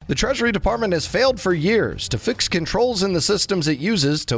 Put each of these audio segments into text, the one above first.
The Treasury Department has failed for years to fix controls in the systems it uses to,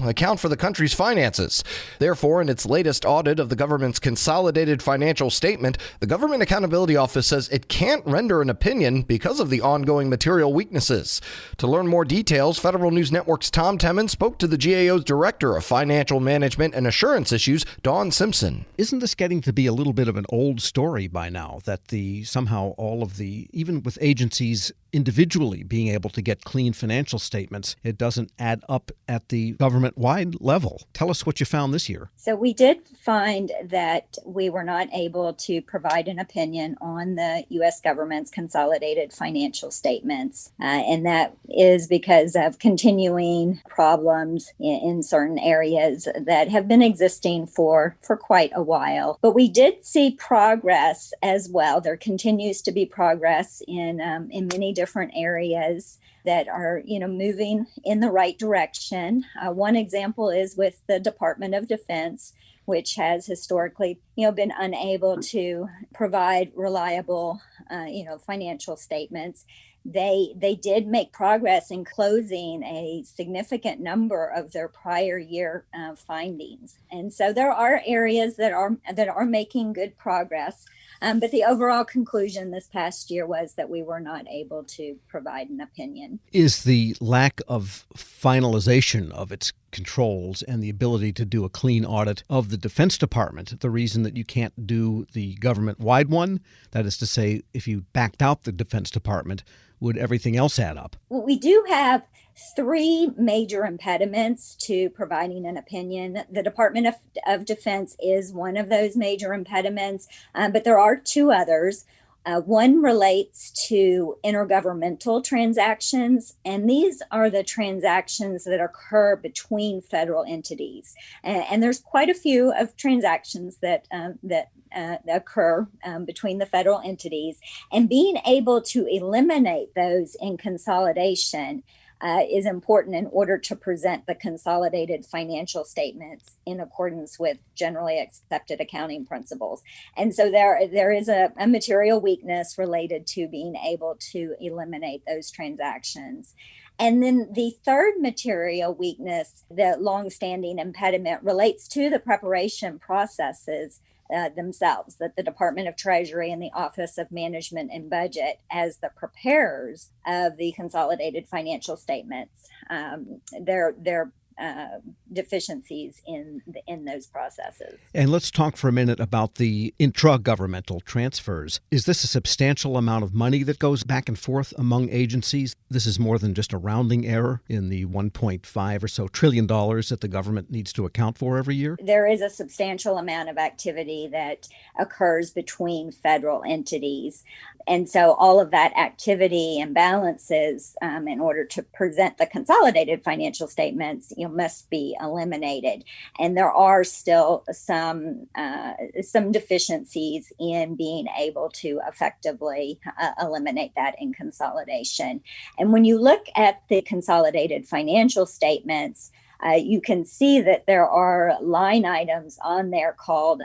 account for the country's finances. Therefore, in its latest audit of the government's consolidated financial statement, the Government Accountability Office says it can't render an opinion because of the ongoing material weaknesses. To learn more details, Federal News Network's Tom Temin spoke to the GAO's Director of Financial Management and Assurance Issues, Dawn Simpson. Isn't this getting to be a little bit of an old story by now, that somehow all of even with agencies individually being able to get clean financial statements, it doesn't add up at the government-wide level? Tell us what you found this year. So we did find that we were not able to provide an opinion on the U.S. government's consolidated financial statements. And that is because of continuing problems in certain areas that have been existing for quite a while. But we did see progress as well. There continues to be progress in many different areas that are, moving in the right direction. One example is with the Department of Defense, which has historically, been unable to provide reliable, financial statements. They did make progress in closing a significant number of their prior year findings, and so there are areas that are making good progress. But the overall conclusion this past year was that we were not able to provide an opinion. Is the lack of finalization of its controls and the ability to do a clean audit of the Defense Department the reason that you can't do the government-wide one? That is to say, if you backed out the Defense Department, would everything else add up? Well, we do have three major impediments to providing an opinion. The Department of Defense is one of those major impediments, but there are two others. One relates to intergovernmental transactions, and these are the transactions that occur between federal entities. And there's quite a few of transactions that occur between the federal entities, and being able to eliminate those in consolidation is important in order to present the consolidated financial statements in accordance with generally accepted accounting principles. And so there is a material weakness related to being able to eliminate those transactions. And then the third material weakness, the longstanding impediment, relates to the preparation processes themselves, that the Department of Treasury and the Office of Management and Budget, as the preparers of the consolidated financial statements, their deficiencies in those processes. And let's talk for a minute about the intra-governmental transfers. Is this a substantial amount of money that goes back and forth among agencies? This is more than just a rounding error in the $1.5 or so trillion that the government needs to account for every year? There is a substantial amount of activity that occurs between federal entities. And so all of that activity and balances, in order to present the consolidated financial statements, must be eliminated. And there are still some deficiencies in being able to effectively eliminate that in consolidation. And when you look at the consolidated financial statements, you can see that there are line items on there called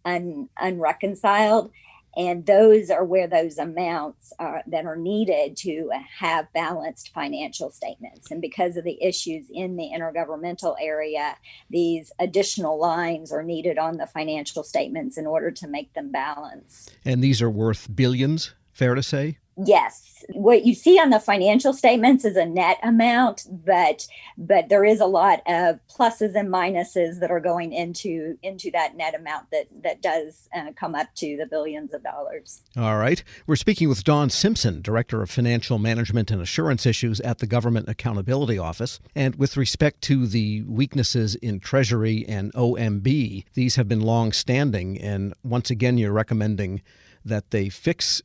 unreconciled. And those are where those amounts that are needed to have balanced financial statements. And because of the issues in the intergovernmental area, these additional lines are needed on the financial statements in order to make them balanced. And these are worth billions, fair to say? Yes. What you see on the financial statements is a net amount, but there is a lot of pluses and minuses that are going into that net amount that does come up to the billions of dollars. All right. We're speaking with Dawn Simpson, Director of Financial Management and Assurance Issues at the Government Accountability Office. And with respect to the weaknesses in Treasury and OMB, these have been long-standing. And once again, you're recommending that they fix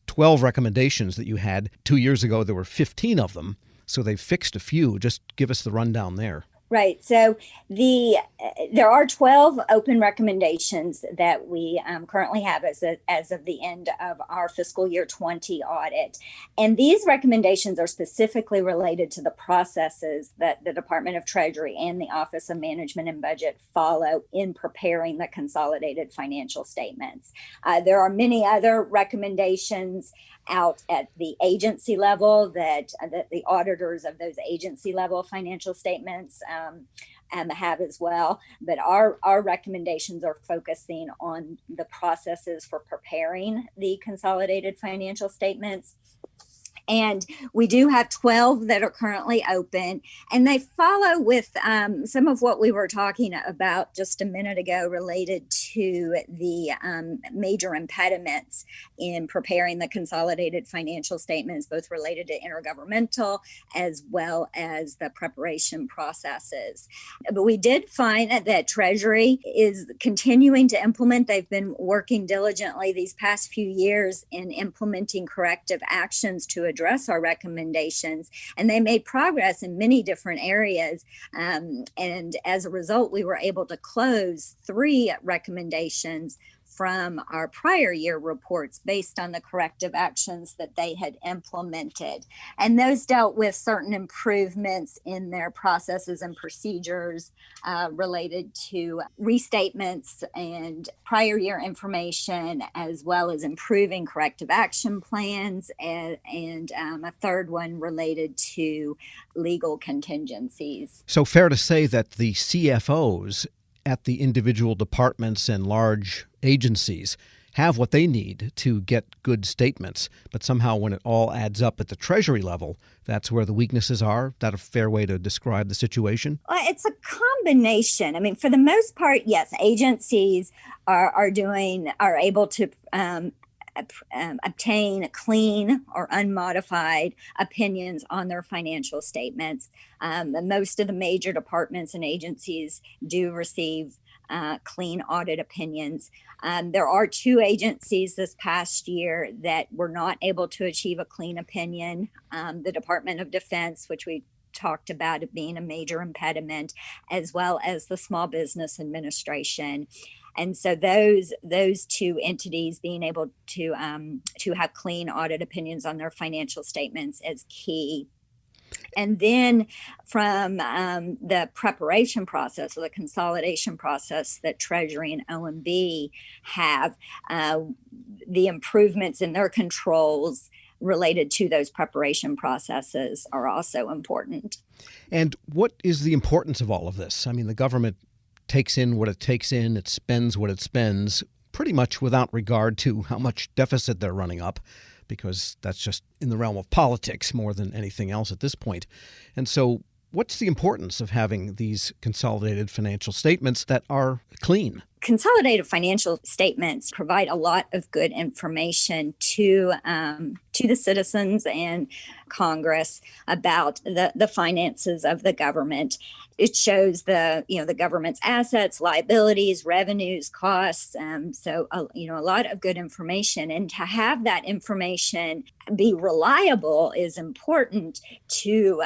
12 recommendations that you had. 2 years ago, there were 15 of them. So they've fixed a few. Just give us the rundown there. Right. So there are 12 open recommendations that we currently have as of the end of our fiscal year 20 audit. And these recommendations are specifically related to the processes that the Department of Treasury and the Office of Management and Budget follow in preparing the consolidated financial statements. There are many other recommendations, out at the agency level that the auditors of those agency level financial statements have as well. But our recommendations are focusing on the processes for preparing the consolidated financial statements. And we do have 12 that are currently open, and they follow with some of what we were talking about just a minute ago related to the major impediments in preparing the consolidated financial statements, both related to intergovernmental as well as the preparation processes. But we did find that Treasury is continuing to implement. They've been working diligently these past few years in implementing corrective actions to address our recommendations, and they made progress in many different areas. And as a result, we were able to close 3 recommendations from our prior year reports based on the corrective actions that they had implemented. And those dealt with certain improvements in their processes and procedures related to restatements and prior year information, as well as improving corrective action plans, and a third one related to legal contingencies. So fair to say that the CFOs at the individual departments and large agencies have what they need to get good statements, but somehow when it all adds up at the Treasury level, that's where the weaknesses are? Is that a fair way to describe the situation? It's a combination. I mean, for the most part, yes, agencies are able to obtain clean or unmodified opinions on their financial statements. Most of the major departments and agencies do receive clean audit opinions. There are 2 agencies this past year that were not able to achieve a clean opinion. The Department of Defense, which we talked about it being a major impediment, as well as the Small Business Administration. And so those 2 entities being able to have clean audit opinions on their financial statements is key. And then from the preparation process or the consolidation process that Treasury and OMB have, the improvements in their controls related to those preparation processes are also important. And what is the importance of all of this? I mean, the government takes in what it takes in, it spends what it spends, pretty much without regard to how much deficit they're running up, because that's just in the realm of politics more than anything else at this point. And so what's the importance of having these consolidated financial statements that are clean? Consolidated financial statements provide a lot of good information to the citizens and Congress about the finances of the government. It shows the government's assets, liabilities, revenues, costs. So a lot of good information, and to have that information be reliable is important to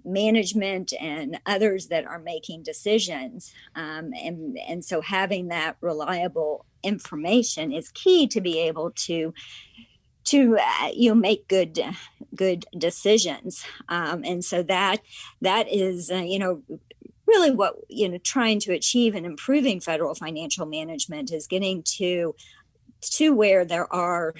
management and others that are making decisions. And so having that reliable information is key to be able to make good decisions. And so that is really what trying to achieve in improving federal financial management is getting to where there are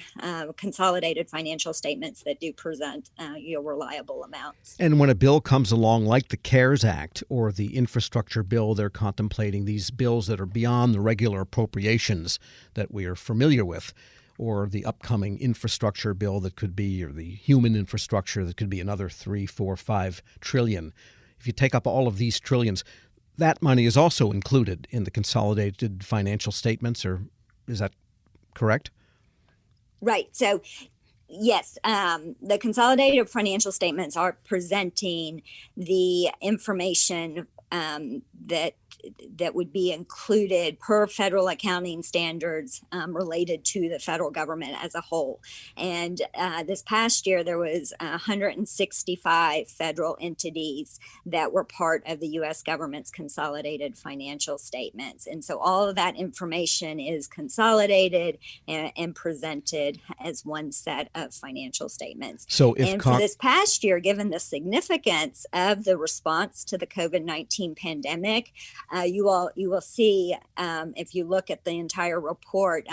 consolidated financial statements that do present reliable amounts. And when a bill comes along like the CARES Act or the infrastructure bill they're contemplating, these bills that are beyond the regular appropriations that we are familiar with, or the upcoming infrastructure bill that could be, or the human infrastructure that could be another 3, 4, 5 trillion. If you take up all of these trillions, that money is also included in the consolidated financial statements, or is that correct? Right. So, yes, the consolidated financial statements are presenting the information that would be included per federal accounting standards related to the federal government as a whole. And this past year, there was 165 federal entities that were part of the U.S. government's consolidated financial statements. And so all of that information is consolidated and presented as one set of financial statements. So for this past year, given the significance of the response to the COVID-19 pandemic, you will see, if you look at the entire report,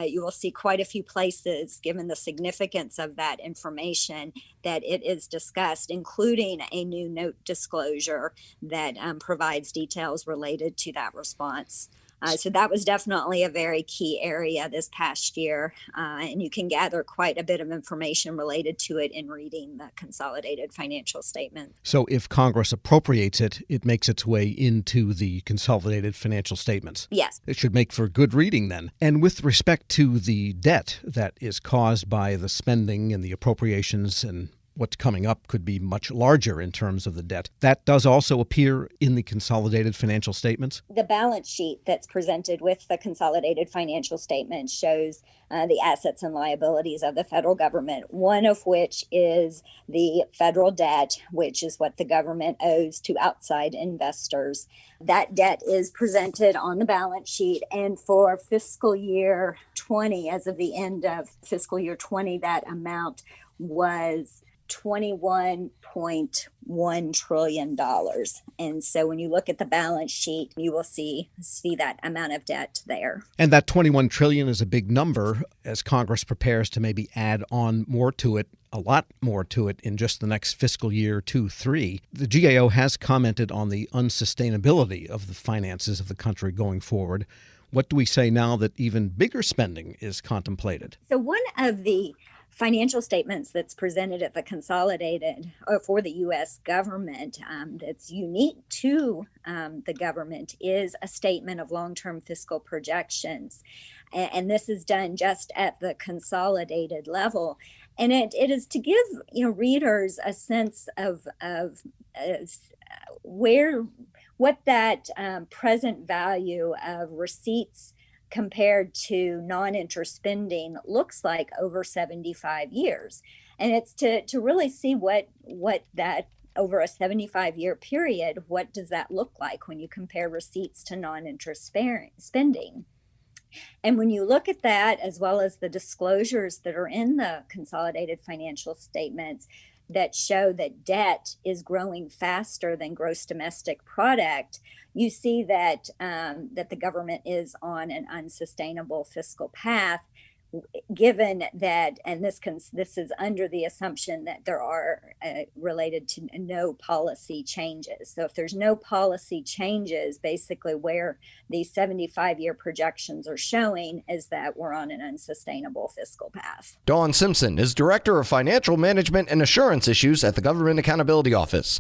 you will see quite a few places, given the significance of that information, that it is discussed, including a new note disclosure that provides details related to that response. So that was definitely a very key area this past year, and you can gather quite a bit of information related to it in reading the consolidated financial statement. So if Congress appropriates it, it makes its way into the consolidated financial statements. Yes. It should make for good reading then. And with respect to the debt that is caused by the spending and the appropriations, and what's coming up could be much larger in terms of the debt, that does also appear in the consolidated financial statements? The balance sheet that's presented with the consolidated financial statement shows the assets and liabilities of the federal government, one of which is the federal debt, which is what the government owes to outside investors. That debt is presented on the balance sheet, and for fiscal year 20, as of the end of fiscal year 20, that amount was $21.1 trillion. And so when you look at the balance sheet, you will see that amount of debt there. And that 21 trillion is a big number as Congress prepares to maybe add on more to it, a lot more to it in just the next fiscal year 2-3. The GAO has commented on the unsustainability of the finances of the country going forward. What do we say now that even bigger spending is contemplated? So one of the financial statements that's presented at the consolidated or for the U.S. government that's unique to the government is a statement of long-term fiscal projections. And this is done just at the consolidated level. And it is to give readers a sense of what that present value of receipts compared to non-interest spending looks like over 75 years. And it's to really see what that over a 75-year period, what does that look like when you compare receipts to non-interest spending? And when you look at that, as well as the disclosures that are in the consolidated financial statements that show that debt is growing faster than gross domestic product, you see that that the government is on an unsustainable fiscal path, given that, and this is under the assumption that there are related to no policy changes. So if there's no policy changes, basically where these 75-year projections are showing is that we're on an unsustainable fiscal path. Dawn Simpson is Director of Financial Management and Assurance Issues at the Government Accountability Office.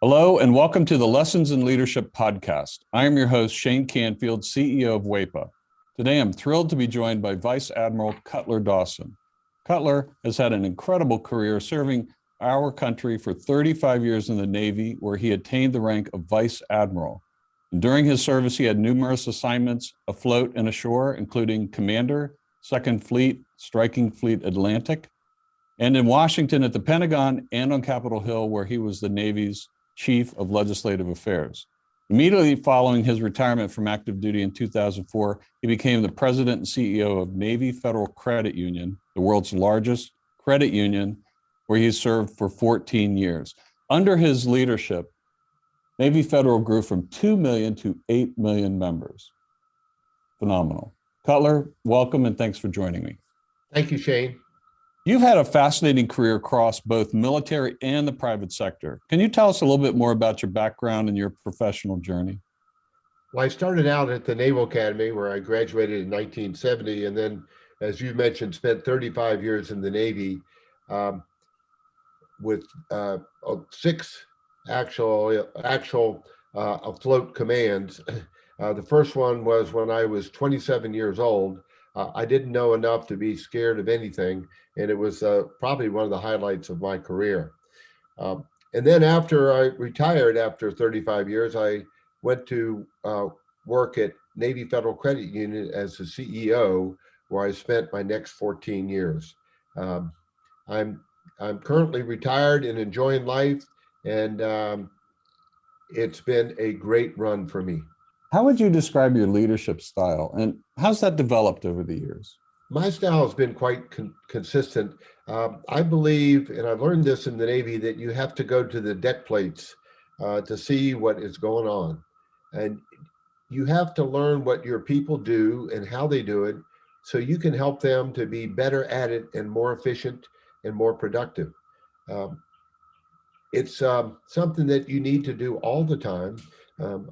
Hello, and welcome to the Lessons in Leadership podcast. I am your host, Shane Canfield, CEO of WAEPA. Today, I'm thrilled to be joined by Vice Admiral Cutler Dawson. Cutler has had an incredible career serving our country for 35 years in the Navy, where he attained the rank of Vice Admiral. And during his service, he had numerous assignments afloat and ashore, including Commander, 2nd Fleet, Striking Fleet Atlantic, and in Washington at the Pentagon and on Capitol Hill, where he was the Navy's Chief of Legislative Affairs. Immediately following his retirement from active duty in 2004, he became the president and CEO of Navy Federal Credit Union, the world's largest credit union, where he served for 14 years. Under his leadership, Navy Federal grew from 2 million to 8 million members. Phenomenal. Cutler, welcome and thanks for joining me. Thank you, Shane. You've had a fascinating career across both military and the private sector. Can you tell us a little bit more about your background and your professional journey? Well, I started out at the Naval Academy, where I graduated in 1970, and then, as you mentioned, spent 35 years in the Navy with 6 actual afloat commands. The first one was when I was 27 years old. I didn't know enough to be scared of anything, and it was probably one of the highlights of my career. And then after I retired after 35 years, I went to work at Navy Federal Credit Union as the CEO, where I spent my next 14 years. I'm currently retired and enjoying life, and it's been a great run for me. How would you describe your leadership style, and how's that developed over the years? My style has been quite consistent. I believe, and I've learned this in the Navy, that you have to go to the deck plates to see what is going on. And you have to learn what your people do and how they do it so you can help them to be better at it and more efficient and more productive. Um, it's something that you need to do all the time. Um,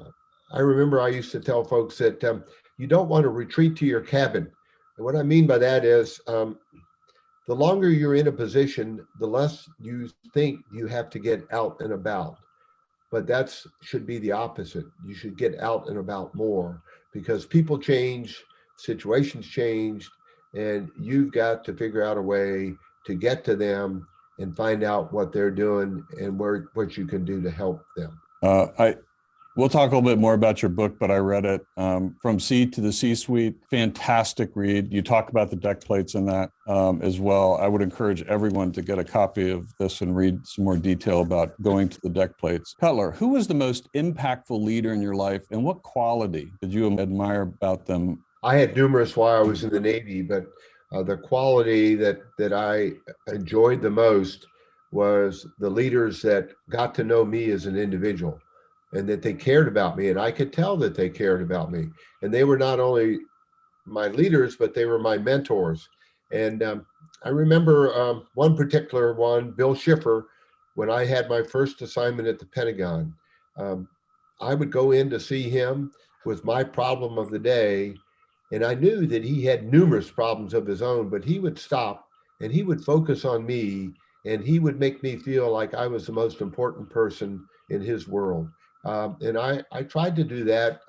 I remember I used to tell folks that you don't want to retreat to your cabin. And what I mean by that is the longer you're in a position, the less you think you have to get out and about. But that should be the opposite. You should get out and about more because people change, situations change, and you've got to figure out a way to get to them and find out what they're doing and what you can do to help them. We'll talk a little bit more about your book, but I read it, From C to the C-Suite. Fantastic read. You talk about the deck plates in that as well. I would encourage everyone to get a copy of this and read some more detail about going to the deck plates. Cutler, who was the most impactful leader in your life, and what quality did you admire about them? I had numerous while I was in the Navy, but the quality that I enjoyed the most was the leaders that got to know me as an individual and that they cared about me. And I could tell that they cared about me. And they were not only my leaders, but they were my mentors. And I remember one particular one, Bill Schiffer, when I had my first assignment at the Pentagon. I would go in to see him with my problem of the day. And I knew that he had numerous problems of his own, but he would stop and he would focus on me and he would make me feel like I was the most important person in his world. And I tried to do that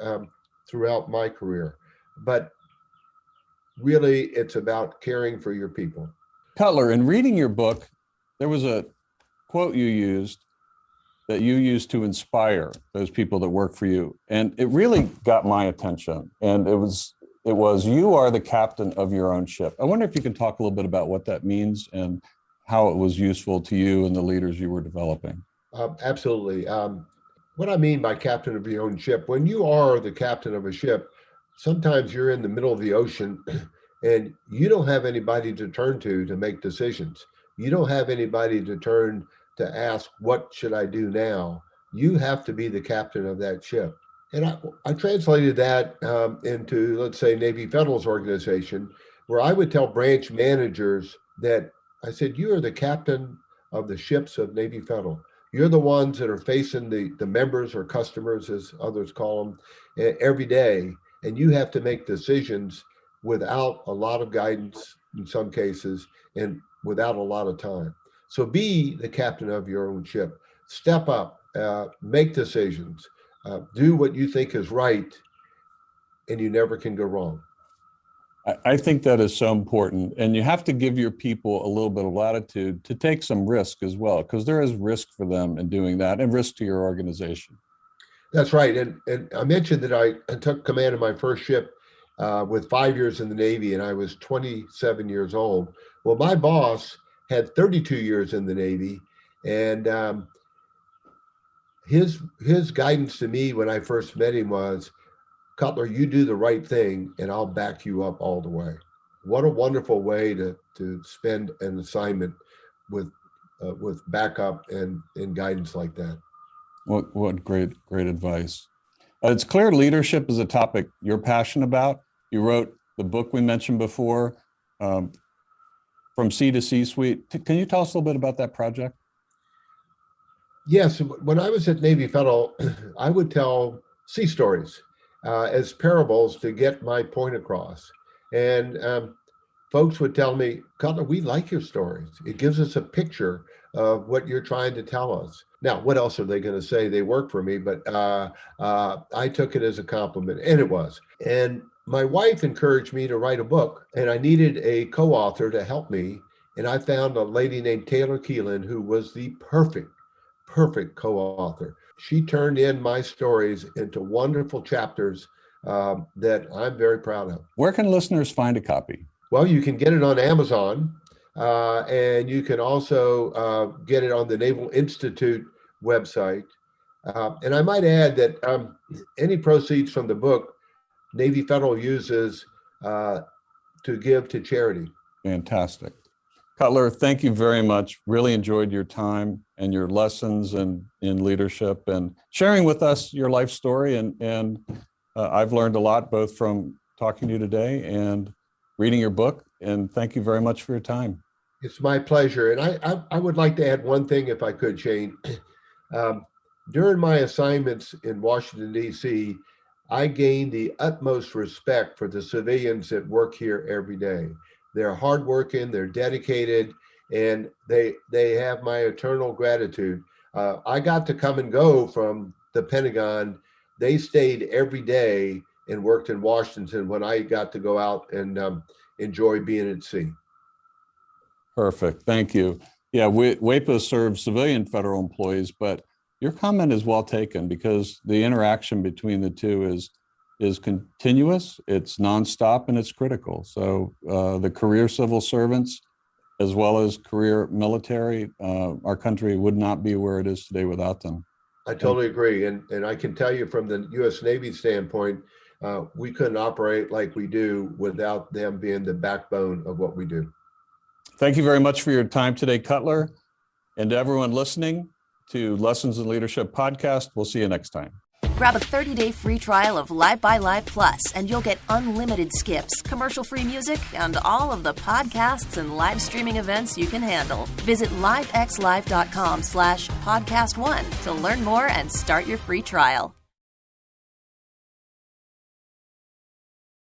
throughout my career, but really it's about caring for your people. Cutler, in reading your book, there was a quote you used that you used to inspire those people that work for you. And it really got my attention. And it was, you are the captain of your own ship. I wonder if you can talk a little bit about what that means and how it was useful to you and the leaders you were developing. Absolutely. What I mean by captain of your own ship, when you are the captain of a ship, sometimes you're in the middle of the ocean and you don't have anybody to turn to make decisions. You don't have anybody to turn to ask, what should I do now? You have to be the captain of that ship. And I translated that into, let's say, Navy Federal's organization, where I would tell branch managers that I said, you are the captain of the ships of Navy Federal. You're the ones that are facing the members or customers, as others call them, every day. And you have to make decisions without a lot of guidance in some cases and without a lot of time. So be the captain of your own ship. Step up, make decisions, do what you think is right, and you never can go wrong. I think that is so important. And you have to give your people a little bit of latitude to take some risk as well, because there is risk for them in doing that and risk to your organization. That's right. And I mentioned that I took command of my first ship with 5 years in the Navy, and I was 27 years old. Well, my boss had 32 years in the Navy, and his guidance to me when I first met him was, Cutler, you do the right thing and I'll back you up all the way. What a wonderful way to spend an assignment with backup and guidance like that. What great advice. It's clear leadership is a topic you're passionate about. You wrote the book we mentioned before, From C to C-Suite. Can you tell us a little bit about that project? Yes, when I was at Navy Federal, I would tell sea stories as parables to get my point across. And folks would tell me, Cutler, we like your stories. It gives us a picture of what you're trying to tell us. Now, what else are they going to say? They work for me, but I took it as a compliment, and it was. And my wife encouraged me to write a book, and I needed a co-author to help me. And I found a lady named Taylor Keelan, who was the perfect co-author. She turned in my stories into wonderful chapters that I'm very proud of. Where can listeners find a copy? Well, you can get it on Amazon, and you can also get it on the Naval Institute website. And I might add that any proceeds from the book, Navy Federal uses to give to charity. Fantastic. Cutler, thank you very much. Really enjoyed your time and your lessons in leadership and sharing with us your life story. And I've learned a lot, both from talking to you today and reading your book. And thank you very much for your time. It's my pleasure. And I would like to add one thing, if I could, Shane. During my assignments in Washington, D.C., I gained the utmost respect for the civilians that work here every day. They're hardworking, they're dedicated, and they have my eternal gratitude. I got to come and go from the Pentagon. They stayed every day and worked in Washington when I got to go out and enjoy being at sea. Perfect. Thank you. Yeah, WEPA serves civilian federal employees, but your comment is well taken because the interaction between the two is continuous, it's nonstop, and it's critical. So the career civil servants, as well as career military, our country would not be where it is today without them. I totally agree. And I can tell you from the U.S. Navy standpoint, we couldn't operate like we do without them being the backbone of what we do. Thank you very much for your time today, Cutler. And to everyone listening to Lessons in Leadership podcast, we'll see you next time. Grab a 30-day free trial of Live by Live Plus, and you'll get unlimited skips, commercial-free music, and all of the podcasts and live streaming events you can handle. Visit livexlive.com/podcast1 to learn more and start your free trial.